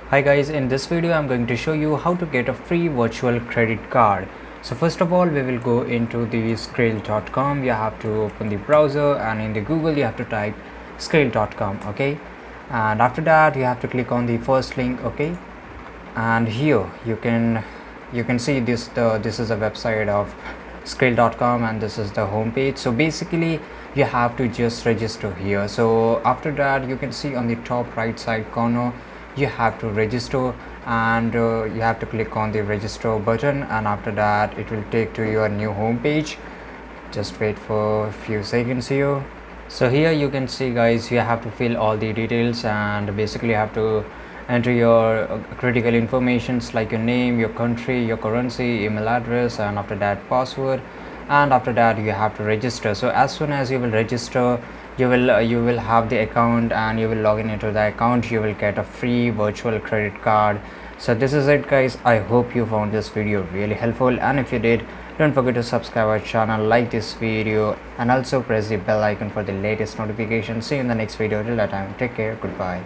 Hi guys, in this video I'm going to show you how to get a free virtual credit card. So first of all we will go into the Skrill.com. You have to open the browser and in the Google you have to type Skrill.com, okay, and after that you have to click on the first link, okay, and here you can see this is a website of Skrill.com and this is the home page. So basically you have to just register here. So after that you can see on the top right side corner you have to register, and you have to click on the register button, and after that it will take to your new home page. Just wait for a few seconds here. So here you can see guys, you have to fill all the details and basically you have to enter your critical informations like your name, your country, your currency, email address, and after that password, and after that you have to register. So as soon as you will register, you will have the account and you will log in into the account. You will get a free virtual credit card. So this is it guys. I hope you found this video really helpful, and if you did, don't forget to subscribe our channel, like this video, and also press the bell icon for the latest notifications. See you in the next video. Till that time, take care, goodbye.